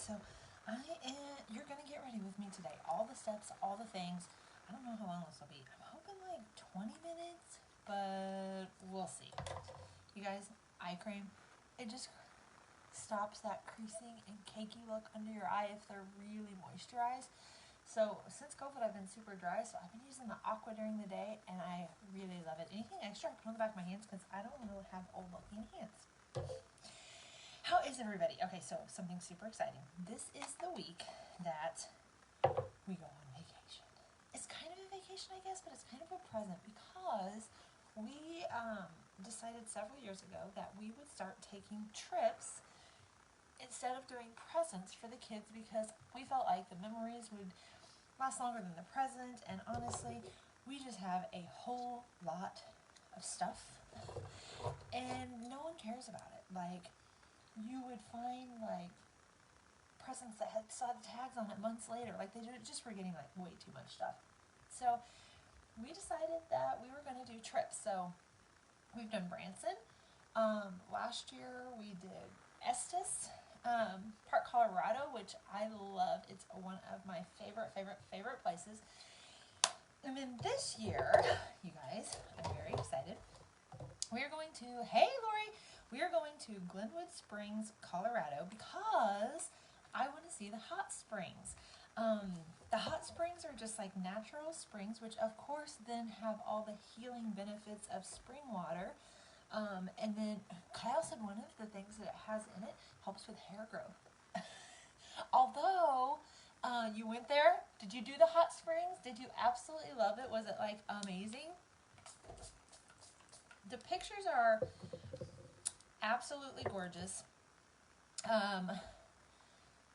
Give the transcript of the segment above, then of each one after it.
so you're going to get ready with me today. All the steps, all the things. I don't know how long this will be. I'm hoping like 20 minutes, but we'll see. You guys, eye cream, it just stops that creasing and cakey look under your eye if they're really moisturized. So since COVID, I've been super dry, so I've been using the Aqua during the day, and I really love it. Anything extra, I put on the back of my hands because I don't want to have old-looking hands. How is everybody? Okay, so something super exciting. This is the week that we go on vacation. It's kind of a vacation, I guess, but it's kind of a present because we decided several years ago that we would start taking trips instead of doing presents for the kids because we felt like the memories would last longer than the present, and honestly, we just have a whole lot of stuff, and no one cares about it. Like, you would find, like, presents that had saw the tags on it months later. Like, they just were getting, like, way too much stuff. So, we decided that we were going to do trips. So, we've done Branson. Last year, we did Estes. Park, Colorado, which I love. It's one of my favorite places. And then this year, you guys, I'm very excited. We are going to, hey Lori, we are going to Glenwood Springs, Colorado because I want to see the hot springs. The hot springs are just like natural springs, which of course then have all the healing benefits of spring water. And then Kyle said one of the things that it has in it helps with hair growth. Although, you went there, did you do the hot springs? Did you absolutely love it? Was it like amazing? The pictures are absolutely gorgeous.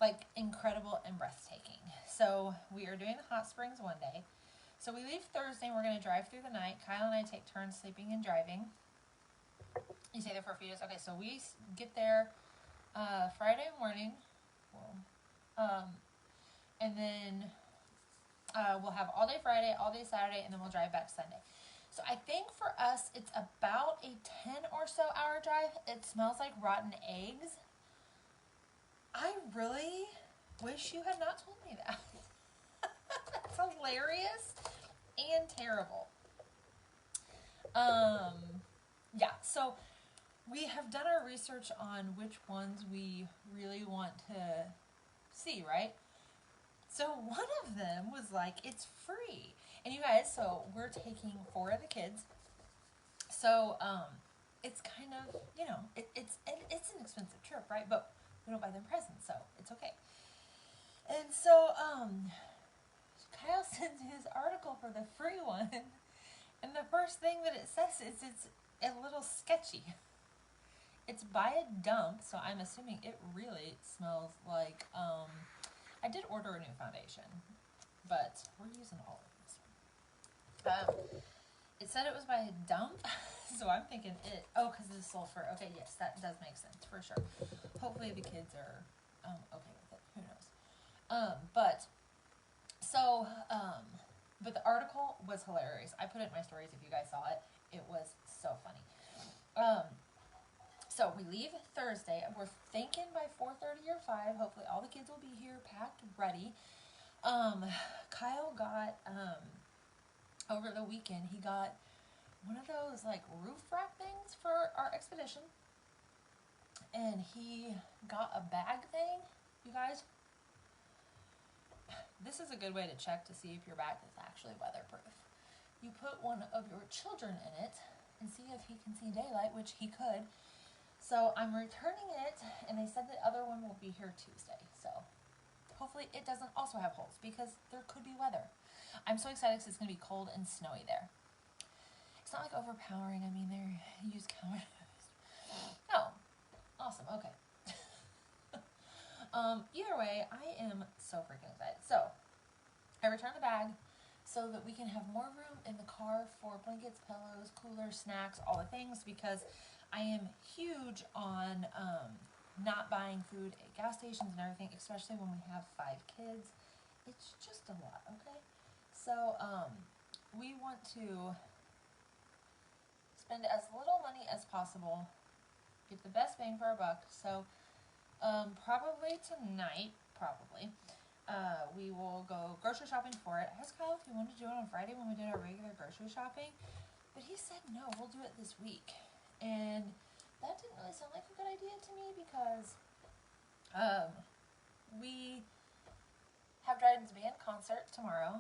Like incredible and breathtaking. So we are doing the hot springs one day. So we leave Thursday and we're going to drive through the night. Kyle and I take turns sleeping and driving. You stay there for a few days. Okay, so we get there Friday morning, and then we'll have all day Friday, all day Saturday, and then we'll drive back Sunday. So I think for us, it's about a 10 or so hour drive. It smells like rotten eggs. I really wish you had not told me that. That's hilarious and terrible. Yeah, so we have done our research on which ones we really want to see, right? So one of them was like, it's free. And you guys, so we're taking 4 of the kids. So it's kind of, you know, it's an expensive trip, right? But we don't buy them presents, so it's okay. And so Kyle sends his article for the free one. And the first thing that it says is it's a little sketchy. It's by a dump, so I'm assuming it really smells like, I did order a new foundation, but we're using all of this. It said it was by a dump, so I'm thinking because of the sulfur. Okay, yes, that does make sense, for sure. Hopefully the kids are okay with it. Who knows? But the article was hilarious. I put it in my stories if you guys saw it. It was so funny. So we leave Thursday. We're thinking by 4:30 or 5. Hopefully all the kids will be here, packed, ready. Kyle got, over the weekend, he got one of those like roof rack things for our expedition. And he got a bag thing. You guys, this is a good way to check to see if your bag is actually weatherproof. You put one of your children in it and see if he can see daylight, which he could. So I'm returning it, and they said the other one will be here Tuesday. So hopefully it doesn't also have holes because there could be weather. I'm so excited because it's going to be cold and snowy there. It's not like overpowering. I mean, they use counters. Oh, awesome. Okay. Either way, I am so freaking excited. So I returned the bag so that we can have more room in the car for blankets, pillows, coolers, snacks, all the things, because I am huge on not buying food at gas stations and everything, especially when we have 5 kids. It's just a lot, okay? So we want to spend as little money as possible, get the best bang for our buck. So probably tonight probably. We will go grocery shopping for it. I asked Kyle if he wanted to do it on Friday when we did our regular grocery shopping, but he said no, we'll do it this week. And that didn't really sound like a good idea to me because we have Dryden's band concert tomorrow.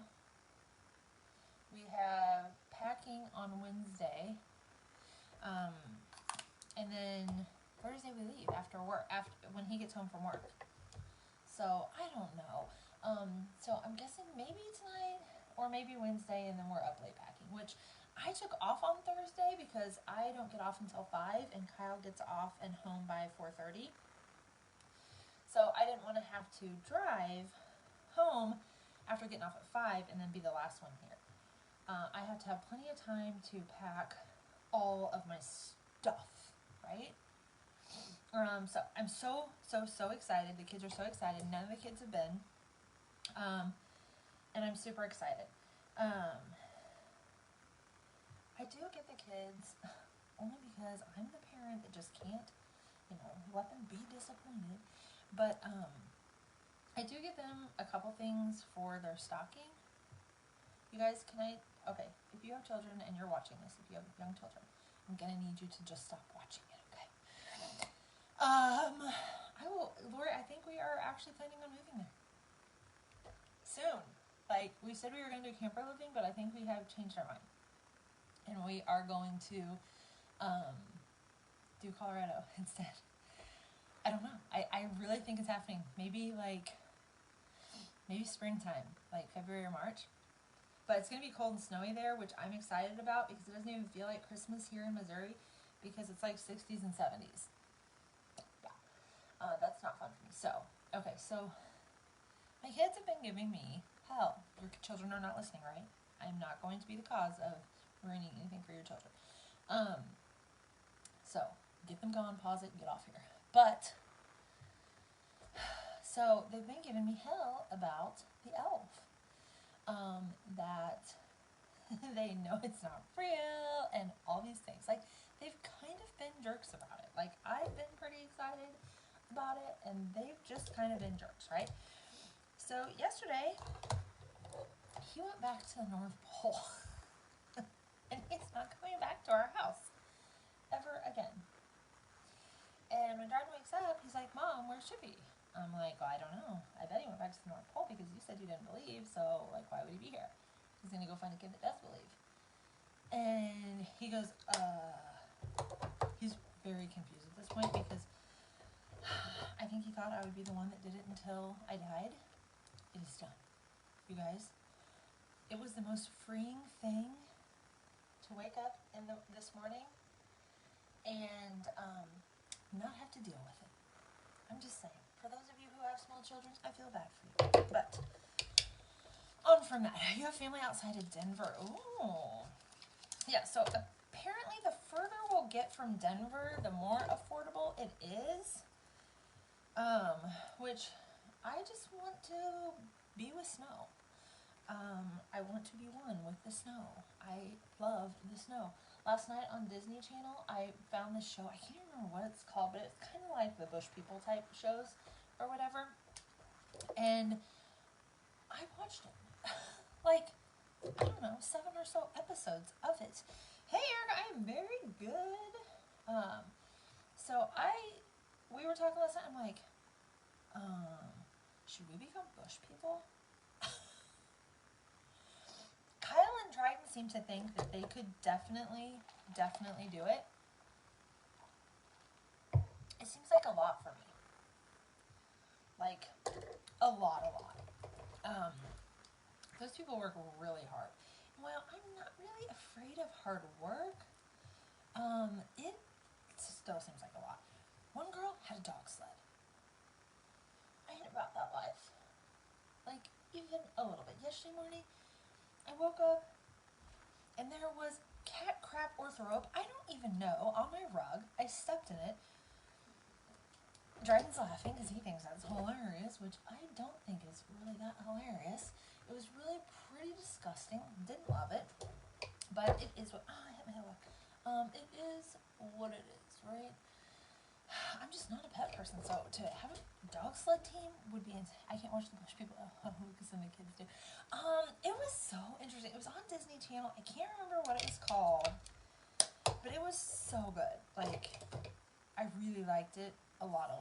We have packing on Wednesday. And then Thursday we leave after work, when he gets home from work. So I don't know. So I'm guessing maybe tonight or maybe Wednesday, and then we're up late packing, which I took off on Thursday because I don't get off until 5 and Kyle gets off and home by 4:30. So I didn't want to have to drive home after getting off at 5 and then be the last one here. I have to have plenty of time to pack all of my stuff, right? So I'm so excited. The kids are so excited. None of the kids have been. And I'm super excited. I do get the kids only because I'm the parent that just can't, let them be disappointed. But I do get them a couple things for their stocking. You guys, okay, if you have children and you're watching this, if you have young children, I'm gonna need you to just stop watching it, okay? Lori, I think we are actually planning on moving there soon. Like, we said we were gonna do camper living, but I think we have changed our mind. And we are going to, do Colorado instead. I don't know. I really think it's happening. Maybe springtime, like February or March. But it's going to be cold and snowy there, which I'm excited about because it doesn't even feel like Christmas here in Missouri because it's like 60s and 70s. Yeah. That's not fun for me. So my kids have been giving me hell. Your children are not listening, right? I'm not going to be the cause of ruining anything for your children. So get them gone, pause it, and get off here. But, so they've been giving me hell about the elf. That they know it's not real and all these things. Like, they've kind of been jerks about it. Like, I've been pretty excited about it, and they've just kind of been jerks, right? So yesterday, he went back to the North Pole. And he's not coming back to our house ever again. And when Dryden wakes up, he's like, Mom, where's Chippy? I'm like, well, I don't know. I bet he went back to the North Pole because you said you didn't believe, so, like, why would he be here? He's going to go find a kid that does believe. And he goes, he's very confused at this point because I think he thought I would be the one that did it until I died. It is done. You guys, it was the most freeing thing to wake up this morning and not have to deal with it. I'm just saying, for those of you who have small children, I feel bad for you. But on from that, you have family outside of Denver. Ooh. Yeah, so apparently the further we'll get from Denver, the more affordable it is. Which I just want to be with snow. I want to be one with the snow. I love the snow. Last night on Disney Channel, I found this show. I can't remember what it's called, but it's kind of like the Bush People type shows or whatever. And I watched it. Like, I don't know, 7 or so episodes of it. Hey, Erica, I am very good. We were talking last night, I'm like, should we become Bush People? Kyle and Dryden seem to think that they could definitely do it. It seems like a lot for me. Like, a lot. Those people work really hard. Well, I'm not really afraid of hard work. It still seems like a lot. One girl had a dog sled. I ain't about that life. Like, even a little bit. Yesterday morning, I woke up, and there was cat crap or throw up, I don't even know, on my rug. I stepped in it. Dryden's laughing because he thinks that's hilarious, which I don't think is really that hilarious. It was really pretty disgusting. Didn't love it. But it is what... I hit my head. It is what it is, right? I'm just not a pet person, so to have a dog dog sled team would be insane. I can't watch the bush people. Oh, Lucas and the kids do. It was so interesting. It was on Disney Channel. I can't remember what it was called, but it was so good. Like, I really liked it a lot.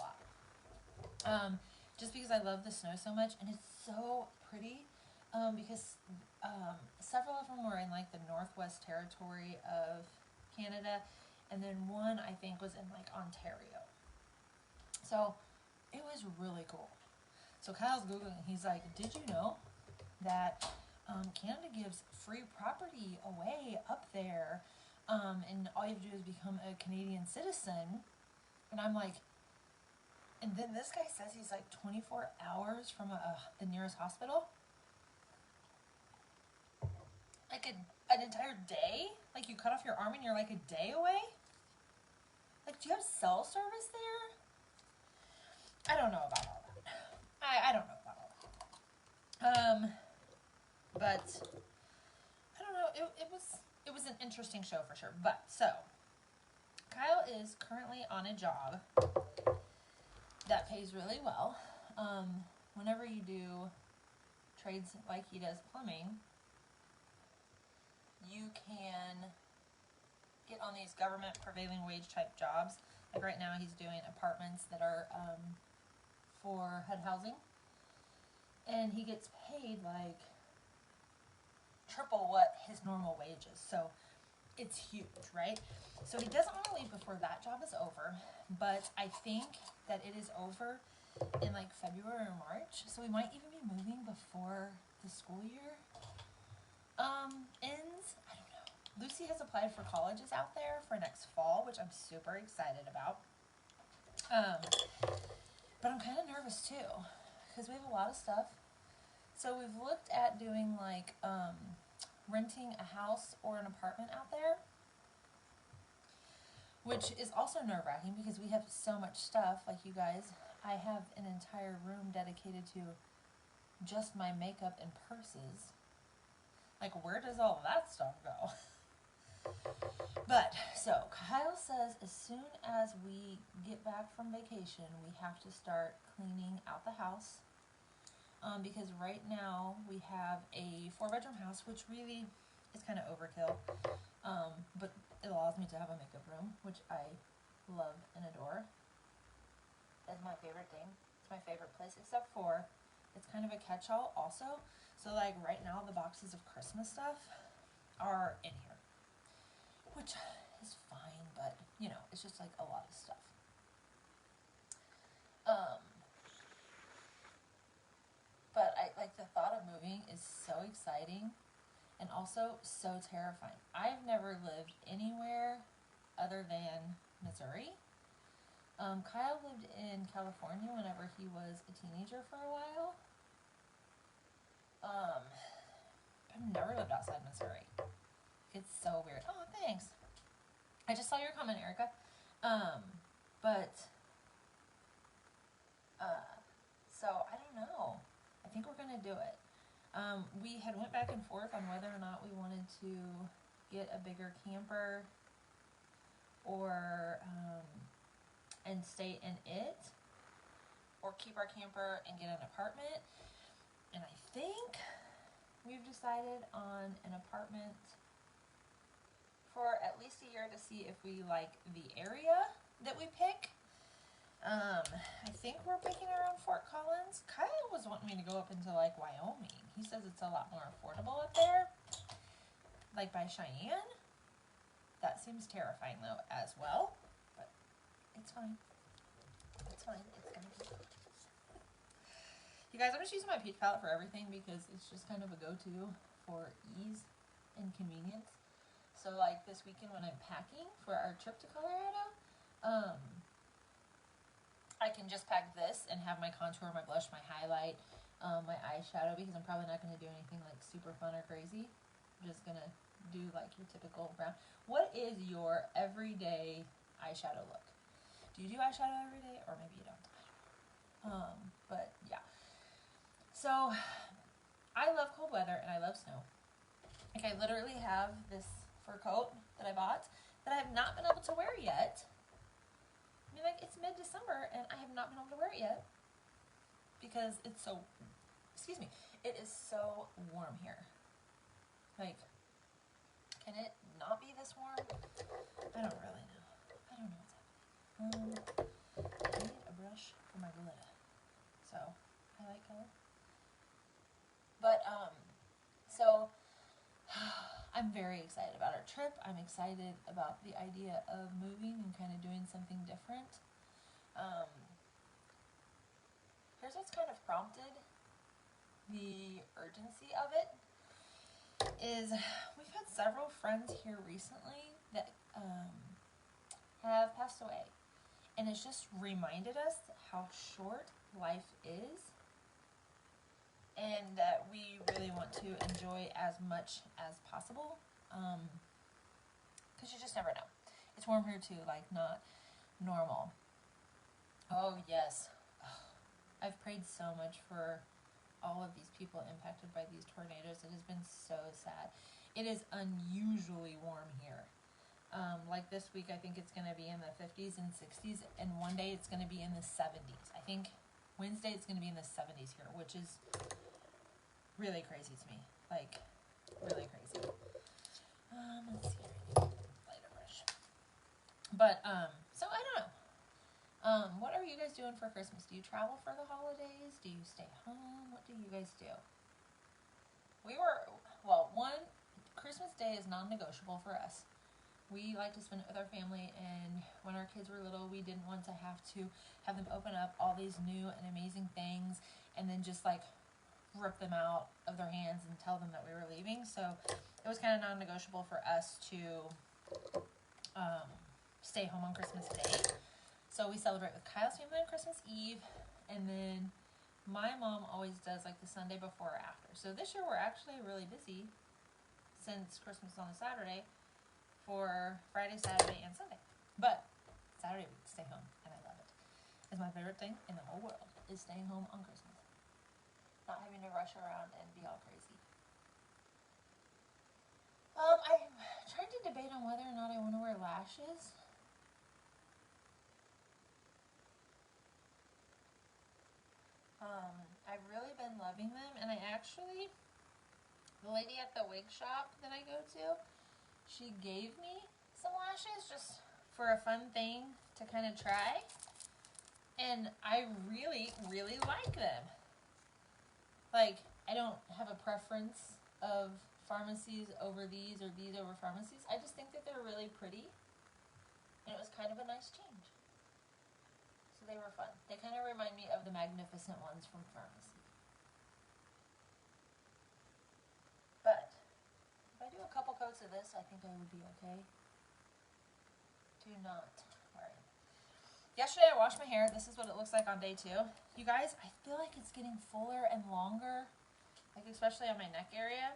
Just because I love the snow so much, and it's so pretty. Because several of them were in like the Northwest Territory of Canada, and then one I think was in like Ontario. So it was really cool. So Kyle's Googling, he's like, did you know that Canada gives free property away up there, and all you have to do is become a Canadian citizen? And I'm like, and then this guy says he's like 24 hours from the nearest hospital? Like an entire day? Like you cut off your arm and you're like a day away? Like, do you have cell service there? I don't know about all that. I don't know about all that. But I don't know. It was an interesting show for sure. But so Kyle is currently on a job that pays really well. Whenever you do trades like he does plumbing, you can get on these government prevailing wage type jobs. Like right now he's doing apartments that are for HUD housing, and he gets paid like triple what his normal wage is. So it's huge, right? So he doesn't want to leave before that job is over, but I think that it is over in like February or March, so we might even be moving before the school year ends. I don't know. Lucy has applied for colleges out there for next fall, which I'm super excited about. But I'm kind of nervous too, because we have a lot of stuff. So we've looked at doing like renting a house or an apartment out there, which is also nerve-wracking because we have so much stuff. Like you guys, I have an entire room dedicated to just my makeup and purses. Like, where does all that stuff go? But, so, Kyle says as soon as we get back from vacation, we have to start cleaning out the house. Because right now we have a 4-bedroom house, which really is kind of overkill. But it allows me to have a makeup room, which I love and adore. That's my favorite thing. It's my favorite place, except for it's kind of a catch-all also. So like right now the boxes of Christmas stuff are in here, which is fine, but you know, it's just like a lot of stuff. But I like the thought of moving is so exciting and also so terrifying. I've never lived anywhere other than Missouri. Kyle lived in California whenever he was a teenager for a while. I've never lived outside Missouri. It's so weird. Oh, thanks. I just saw your comment, Erica. So I don't know. I think we're gonna do it. We had went back and forth on whether or not we wanted to get a bigger camper or and stay in it, or keep our camper and get an apartment. And I think we've decided on an apartment for at least a year to see if we like the area that we pick. I think we're picking around Fort Collins. Kyle was wanting me to go up into like Wyoming. He says it's a lot more affordable up there, like by Cheyenne. That seems terrifying though as well, but it's fine. It's fine. It's gonna be fine. You guys, I'm just using my peach palette for everything because it's just kind of a go-to for ease and convenience. So like this weekend when I'm packing for our trip to Colorado, I can just pack this and have my contour, my blush, my highlight, my eyeshadow, because I'm probably not going to do anything like super fun or crazy. I'm just going to do like your typical brown. What is your everyday eyeshadow look? Do you do eyeshadow every day, or maybe you don't? But yeah. So I love cold weather and I love snow. Like I literally have this fur coat that I bought that I have not been able to wear yet. I mean, like, it's mid-December and I have not been able to wear it yet. because it's so, excuse me, it is so warm here. Like, can it not be this warm? I don't really know. I don't know what's happening. I need a brush for my glitter. So, highlight color. But, so, I'm very excited about our trip. I'm excited about the idea of moving and kind of doing something different. Here's what's kind of prompted the urgency of it, is we've had several friends here recently that have passed away. And it's just reminded us how short life is, and that we really want to enjoy as much as possible, because you just never know. It's warm here too, like not normal. Oh yes, I've prayed so much for all of these people impacted by these tornadoes. It has been so sad. It is unusually warm here. Like this week, I think it's going to be in the 50s and 60s, and one day it's going to be in the 70s. I think Wednesday it's going to be in the 70s here, which is really crazy to me. Like, really crazy. Let's see here. Lighter brush. But, so I don't know. What are you guys doing for Christmas? Do you travel for the holidays? Do you stay home? What do you guys do? Christmas Day is non-negotiable for us. We like to spend it with our family, and when our kids were little, we didn't want to have them open up all these new and amazing things and then just like rip them out of their hands and tell them that we were leaving. So it was kind of non-negotiable for us to stay home on Christmas Day. So we celebrate with Kyle's family on Christmas Eve, and then my mom always does like the Sunday before or after. So this year we're actually really busy since Christmas is on a Saturday for Friday, Saturday, and Sunday. But Saturday we stay home, and I love it. It's my favorite thing in the whole world is staying home on Christmas. Not having to rush around and be all crazy. I'm trying to debate on whether or not I want to wear lashes. I've really been loving them, and the lady at the wig shop that I go to, she gave me some lashes just for a fun thing to kind of try, and I really, really like them. Like, I don't have a preference of Farmasies over these or these over Farmasies. I just think that they're really pretty, and it was kind of a nice change. So they were fun. They kind of remind me of the magnificent ones from Farmasi. But if I do a couple coats of this, I think I would be okay. Do not worry. Yesterday I washed my hair. This is what it looks like on day 2. You guys, I feel like it's getting fuller and longer, like especially on my neck area.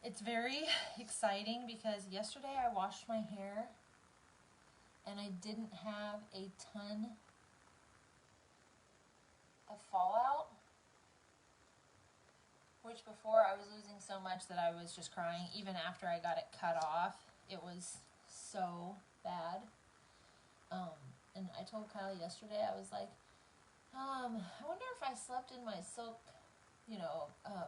It's very exciting because yesterday I washed my hair and I didn't have a ton of fallout, which before I was losing so much that I was just crying. Even after I got it cut off, it was so bad. And I told Kyle yesterday, I was like, I wonder if I slept in my silk,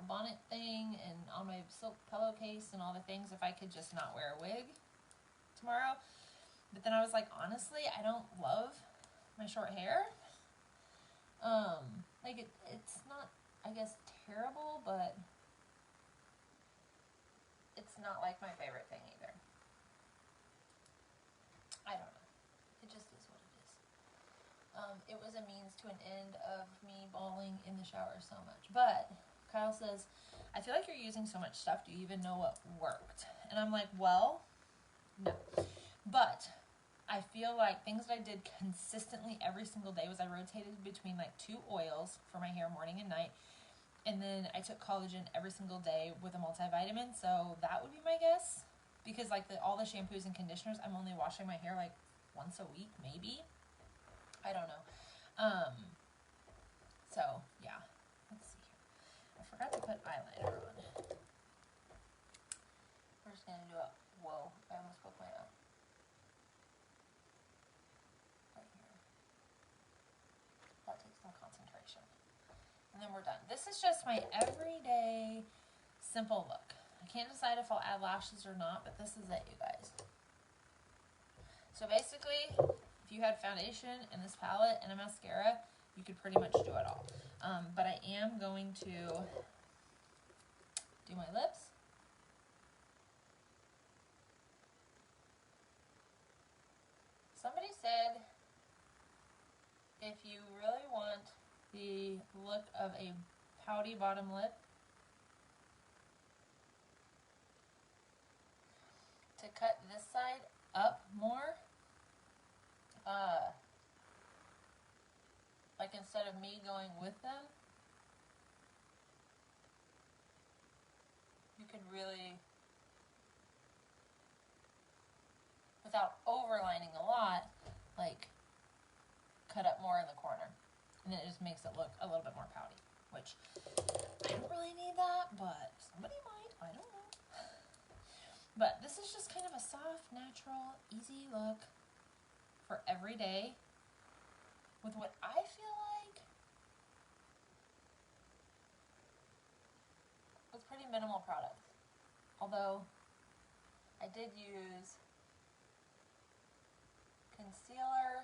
bonnet thing and on my silk pillowcase and all the things, if I could just not wear a wig tomorrow. But then I was like, honestly, I don't love my short hair. It's not, I guess, terrible, but it's not like my favorite thing either. I don't know. It just is what it is. It was a means to an end of me bawling in the shower so much. But Kyle says, I feel like you're using so much stuff. Do you even know what worked? And I'm like, well, no. But I feel like things that I did consistently every single day was I rotated between like 2 oils for my hair morning and night. And then I took collagen every single day with a multivitamin. So that would be my guess. Because like all the shampoos and conditioners, I'm only washing my hair like once a week, maybe. I don't know. So yeah. Let's see here. I forgot to put eyeliner on. We're just gonna do a, whoa, I almost broke my arm. Right here. then we're done. This is just my everyday simple look. I can't decide if I'll add lashes or not, but this is it, you guys. So basically, if you had foundation and this palette and a mascara, you could pretty much do it all. But I am going to do my lips. Somebody said if you really want the look of a pouty bottom lip, to cut this side up more, like instead of me going with them, you could really, without overlining a lot, like cut up more in the corner, and then it just makes it look a little bit more pouty, which I don't really need that, but somebody might, I don't know. But this is just kind of a soft, natural, easy look for every day with what I feel like was pretty minimal products. Although I did use concealer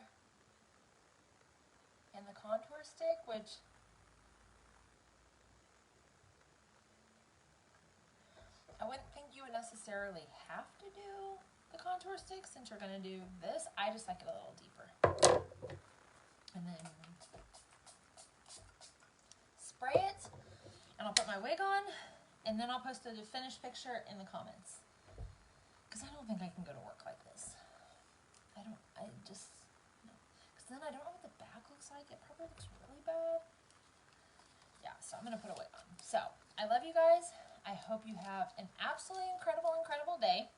and the contour stick, which I wouldn't think you would necessarily have to do the contour stick since you're going to do this. I just like it a little deeper. And then spray it, and I'll put my wig on, and then I'll post a finished picture in the comments. Because I don't think I can go to work like this. No. Because then I don't know what the back looks like. It probably looks really bad. Yeah, so I'm going to put a wig on. So, I love you guys. I hope you have an absolutely incredible, incredible day.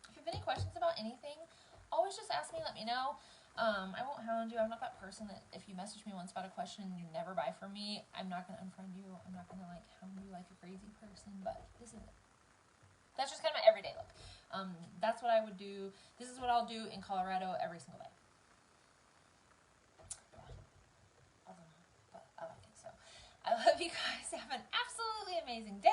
If you have any questions about anything, always just ask me, let me know. I won't hound you. I'm not that person that if you message me once about a question and you never buy from me, I'm not going to unfriend you. I'm not going to like hound you like a crazy person, but this is it. That's just kind of my everyday look. That's what I would do. This is what I'll do in Colorado every single day. But I like it. So I love you guys. Have an absolutely amazing day.